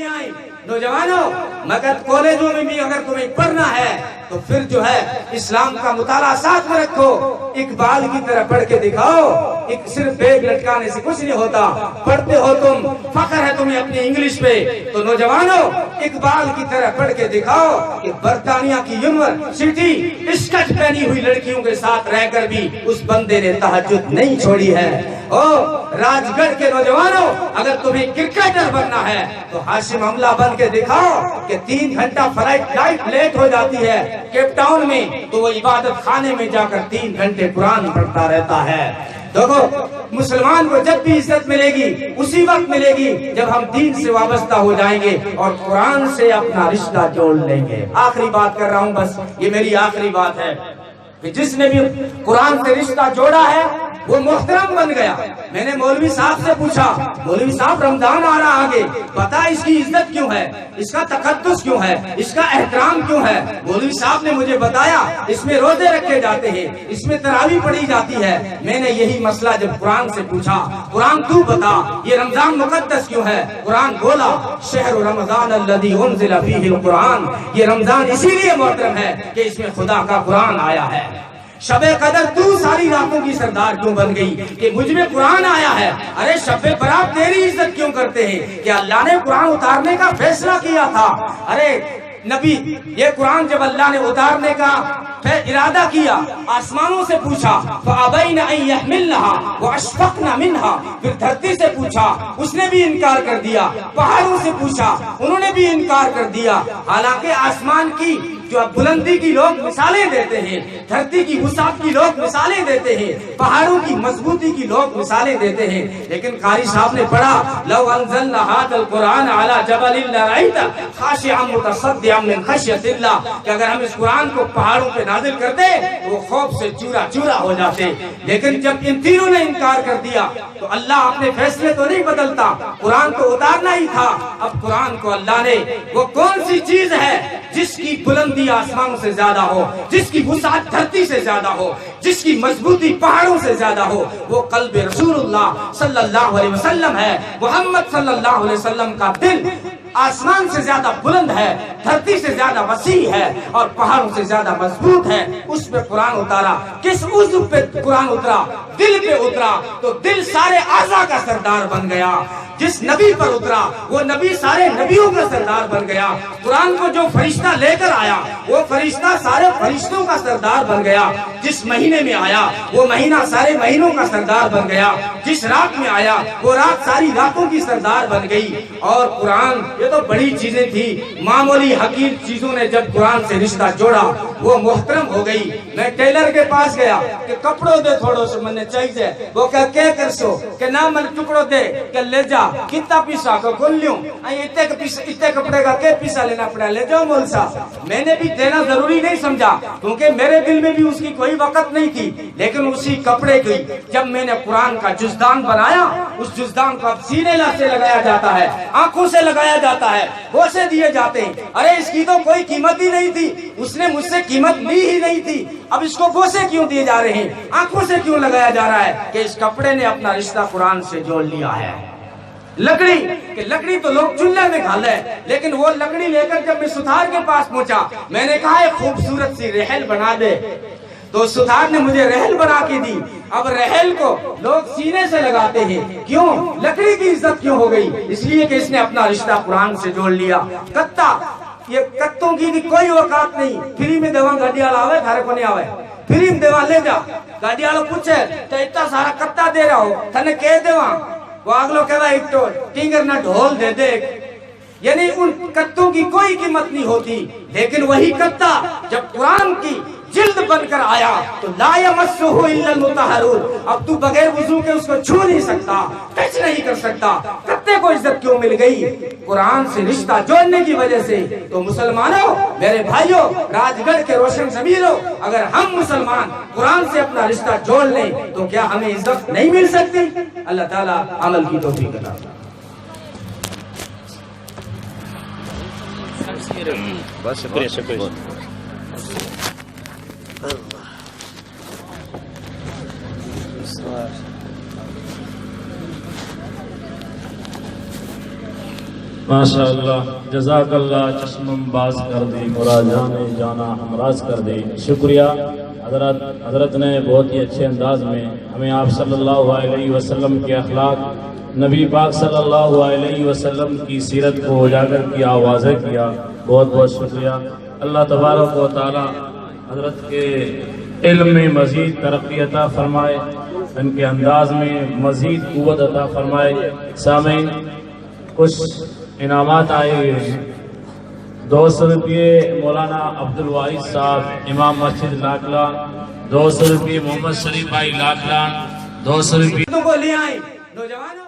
آئی نوجوانوں، مگر کالجوں میں بھی اگر تمہیں پڑھنا ہے تو پھر جو ہے اسلام کا مطالعہ ساتھ میں رکھو، اقبال کی طرح پڑھ کے دکھاؤ۔ ایک صرف بیگ لٹکانے سے کچھ نہیں ہوتا، پڑھتے ہو تم، فخر ہے تمہیں اپنی انگلش پہ، تو نوجوانوں اقبال کی طرح پڑھ کے دکھاؤ کہ برطانیہ کی یونیورسٹی اسکرٹ پہنی ہوئی لڑکیوں کے ساتھ رہ کر بھی اس بندے نے تہجد نہیں چھوڑی ہے۔ راج گڑھ کے نوجوانوں، اگر تمہیں کرکٹر بننا ہے تو ہاشم املہ بن کے دکھاؤ کہ 3 گھنٹہ فلائٹ لیٹ ہو جاتی ہے کیپ ٹاؤن میں تو وہ عبادت خانے میں جا کر 3 گھنٹے قرآن پڑھتا رہتا ہے۔ دیکھو، مسلمان کو جب بھی عزت ملے گی اسی وقت ملے گی جب ہم دین سے وابستہ ہو جائیں گے اور قرآن سے اپنا رشتہ جوڑ لیں گے۔ آخری بات کر رہا ہوں، بس یہ میری آخری بات ہے کہ جس نے بھی قرآن سے رشتہ جوڑا ہے وہ محترم بن گیا۔ میں نے مولوی صاحب سے پوچھا، مولوی صاحب رمضان آ رہا آگے، پتا اس کی عزت کیوں ہے، اس کا تقدس کیوں ہے، اس کا احترام کیوں ہے؟ مولوی صاحب نے مجھے بتایا اس میں روزے رکھے جاتے ہیں، اس میں تراویح پڑھی جاتی ہے۔ میں نے یہی مسئلہ جب قرآن سے پوچھا، قرآن تو بتا یہ رمضان مقدس کیوں ہے؟ قرآن بولا شہر رمضان الذی انزل فیہ القرآن، یہ رمضان اسی لیے محترم ہے کہ اس میں خدا کا قرآن آیا ہے۔ شب قدر تو ساری راتوں کی سردار کیوں بن گئی کہ مجھ میں قرآن آیا ہے؟ ارے شب برات تیری عزت کیوں کرتے ہیں کہ اللہ نے قرآن اتارنے کا فیصلہ کیا تھا۔ ارے نبی، یہ قرآن جب اللہ نے اتارنے کا ارادہ کیا، آسمانوں سے پوچھا فَأَبَيْنَ أَن يَحْمِلْنَهَا وَأَشْفَقْنَ مِنْهَا، پھر دھرتی سے پوچھا، اس نے بھی انکار کر دیا، پہاڑوں سے پوچھا، انہوں نے بھی انکار کر دیا۔ حالانکہ آسمان کی جو بلندی کی لوگ مثالیں دیتے ہیں، دھرتی کی وسعت کی لوگ مثالیں دیتے ہیں، پہاڑوں کی مضبوطی کی لوگ مثالیں دیتے ہیں، لیکن قاری صاحب نے پڑھا لو انزلنا هذا القرآن على جبل لرأيته خاشعا متصدعا من خشية اللہ، کہ اگر ہم اس قرآن کو پہاڑوں پہ نازل کرتے تو وہ خوف سے چورا چورا ہو جاتے، لیکن جب ان تینوں نے انکار کر دیا تو اللہ اپنے فیصلے تو نہیں بدلتا، قرآن تو اتارنا ہی تھا۔ اب قرآن کو اللہ نے، وہ کون سی چیز ہے جس کی بلندی آسمانوں سے زیادہ ہو، جس کی وسعت دھرتی سے زیادہ ہو، جس کی مضبوطی پہاڑوں سے زیادہ ہو؟ وہ قلب رسول اللہ صلی اللہ علیہ وسلم ہے۔ محمد صلی اللہ علیہ وسلم کا دل آسمان سے زیادہ بلند ہے، دھرتی سے زیادہ وسیع ہے اور پہاڑوں سے زیادہ مضبوط ہے۔ اس پہ قرآن اتارا، کس عضو پہ قرآن اترا؟ دل پہ اترا تو دل سارے اعضاء کا سردار بن گیا۔ جس نبی پر اترا وہ نبی سارے نبیوں کا سردار بن گیا۔ قرآن کو جو فرشتہ لے کر آیا وہ فرشتہ سارے فرشتوں کا سردار بن گیا۔ جس مہینے میں آیا وہ مہینہ سارے مہینوں کا سردار بن گیا۔ جس رات میں آیا وہ رات ساری راتوں کی سردار بن گئی۔ اور قرآن، یہ تو بڑی چیزیں تھی، معمولی حقیر چیزوں نے جب قرآن سے رشتہ جوڑا وہ محترم ہو گئی۔ میں ٹیلر کے پاس گیا کہ کپڑوں دے تھوڑو سے مننے چاہیے، وہ کہہ کر سو کہ نہ من ٹکڑوں دے کہ لے جا، کتنا پیسہ کو گن لیوں، اتنے کپڑے کا کیا پیسہ لینا پڑا، لے جاؤ مول صاحب۔ میں نے بھی دینا ضروری نہیں سمجھا کیونکہ میرے دل میں بھی اس کی کوئی وقت نہیں تھی، لیکن اسی کپڑے کی جب میں نے قرآن کا جزدان بنایا، اس جزدان کو اب سینے سے لگایا جاتا ہے، آنکھوں سے لگایا جاتا ہے، بوسے دیے جاتے ہیں۔ ارے اس کی تو کوئی قیمت ہی نہیں تھی، اس نے مجھ سے قیمت لی ہی نہیں تھی، اب اس کو بوسے کیوں دیے جا رہے ہیں، آنکھوں سے کیوں لگایا جا رہا ہے؟ کہ اس کپڑے نے اپنا رشتہ قرآن سے جوڑ لیا ہے۔ لکڑی، کہ لکڑی تو لوگ چولہے میں کھا لے، لیکن وہ لکڑی لے کر جب میں ستھار کے پاس پہنچا، میں نے کہا ایک خوبصورت سی رحل بنا دے، تو ستھار نے مجھے رحل بنا کے دی۔ اب رحل کو لوگ سینے سے لگاتے ہیں، کیوں؟ لکڑی کی عزت کیوں ہو گئی؟ اس لیے کہ اس نے اپنا رشتہ قرآن سے جوڑ لیا۔ کتا، یہ کتوں کی کوئی اوقات نہیں، فری میں دیواں گاڑی والا آوے، تھارے کو نہیں آوے، فری میں دیواں لے جا۔ گاڑی والا پوچھے تو اتنا سارا کتا دے رہا ہو، تھنے کہہ دیواں؟ وہ اگلو کہتا ہے ایک ٹینگر نہ ڈھول دے دے۔ یعنی ان کتوں کی کوئی قیمت نہیں ہوتی، لیکن وہی کتا جب قرآن کی جلد بن کر آیا تو لا یمسہ الا المطہرون، اب تو بغیر وضو کے اس کو چھو نہیں سکتا، ٹچ نہیں کر سکتا۔ کتے کو عزت کیوں مل گئی؟ قرآن سے رشتہ جوڑنے کی وجہ سے۔ تو مسلمانوں، میرے بھائیوں، راج گڑھ کے روشن ضمیروں، اگر ہم مسلمان قرآن سے اپنا رشتہ جوڑ لیں تو کیا ہمیں عزت نہیں مل سکتی؟ اللہ تعالیٰ عمل کی توفیق عطا فرمائے۔ بس شکریہ شکریہ۔ ماشاء اللہ، جزاک اللہ، چشمم باز کر دی، مرا جانے جانا ہمراز کر دی۔ شکریہ حضرت نے بہت ہی اچھے انداز میں ہمیں آپ صلی اللہ علیہ وسلم کے اخلاق، نبی پاک صلی اللہ علیہ وسلم کی سیرت کو اجاگر کیا، واضح کیا۔ بہت بہت شکریہ۔ اللہ تبارک و تعالی حضرت کے علم میں مزید ترقی عطا فرمائے، ان کے انداز میں مزید قوت عطا فرمائے۔ سامعین، کچھ انعامات آئے ہوئے ہیں۔ 200 روپے مولانا عبدالواحد صاحب امام مسجد لاکلان، 200 روپے محمد شریف بھائی لاکلان، 200 روپے کو لے آئیں نوجوانوں۔